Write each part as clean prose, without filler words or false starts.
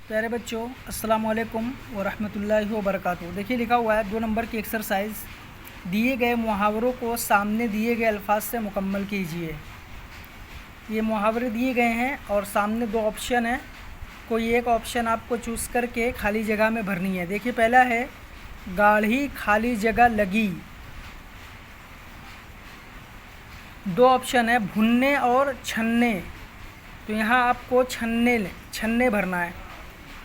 प्यारे बच्चों, अस्सलाम वालेकुम वरहमतुल्लाहि वबरकातुहू। देखिए लिखा हुआ है 2 नंबर की एक्सरसाइज, दिए गए मुहावरों को सामने दिए गए अल्फाज से मुकम्मल कीजिए। ये मुहावरे दिए गए हैं और सामने 2 ऑप्शन है, कोई एक ऑप्शन आपको चूज़ करके खाली जगह में भरनी है। देखिए पहला है गाढ़ी खाली जगह लगी। 2 ऑप्शन है भुनने और छन्ने, तो यहाँ आपको छन्ने भरना है,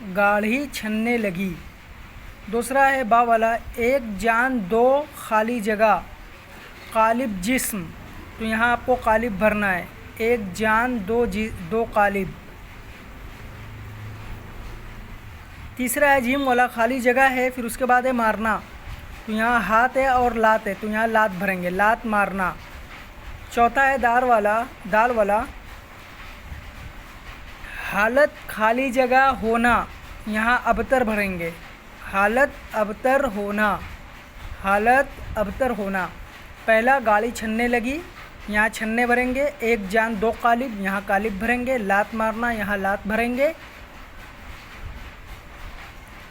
गाढ़ी छन्ने लगी। दूसरा है बा वाला, एक जान दो खाली जगह कालिब जिस्म, तो यहाँ आपको कालिब भरना है, एक जान दो कालिब। तीसरा है जीम वाला, खाली जगह है, फिर उसके बाद है मारना, तो यहाँ हाथ है और लात है, तो यहाँ लात भरेंगे, लात मारना। चौथा है दाल वाला, हालत खाली जगह होना, यहाँ अबतर भरेंगे, हालत अबतर होना। पहला गाड़ी छन्ने लगी, यहाँ छन्ने भरेंगे, एक जान दो कालिब, यहाँ कालिब भरेंगे, लात मारना, यहाँ लात भरेंगे।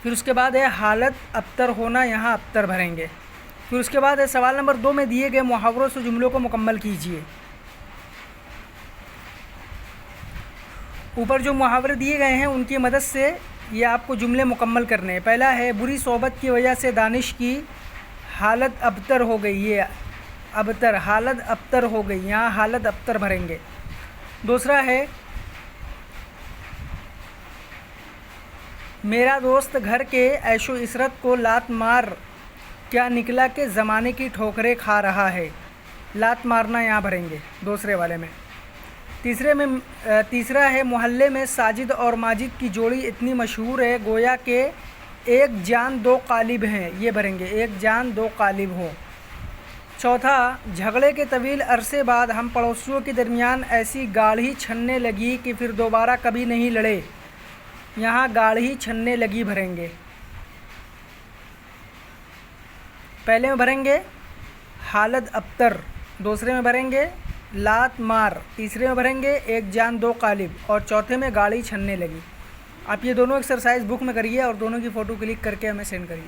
फिर उसके बाद है हालत अबतर होना, यहाँ अबतर भरेंगे। फिर उसके बाद है सवाल नंबर 2 में दिए गए मुहावरों से जुमलों को मुकम्मल कीजिए। ऊपर जो मुहावरे दिए गए हैं उनकी मदद से ये आपको जुमले मुकम्मल करने हैं। पहला है बुरी सोबत की वजह से दानिश की हालत अबतर हो गई, ये अबतर, हालत अबतर हो गई, यहाँ हालत अबतर भरेंगे। दूसरा है मेरा दोस्त घर के ऐशो इशरत को लात मार क्या निकला के ज़माने की ठोकरें खा रहा है, लात मारना यहाँ भरेंगे दूसरे वाले में। तीसरा है मोहल्ले में साजिद और माजिद की जोड़ी इतनी मशहूर है गोया के एक जान दो कालिब हैं, ये भरेंगे, एक जान दो कालिब हो। चौथा, झगड़े के तवील अरसे बाद हम पड़ोसियों के दरमियान ऐसी गाढ़ी छन्ने लगी कि फिर दोबारा कभी नहीं लड़े, यहाँ गाढ़ी छन्ने लगी भरेंगे। पहले में भरेंगे हालत अबतर, दूसरे में भरेंगे लात मार, तीसरे में भरेंगे एक जान दो कालिब, और चौथे में गाड़ी छन्ने लगी। आप ये दोनों एक्सरसाइज बुक में करिए और दोनों की फ़ोटो क्लिक करके हमें सेंड करिए।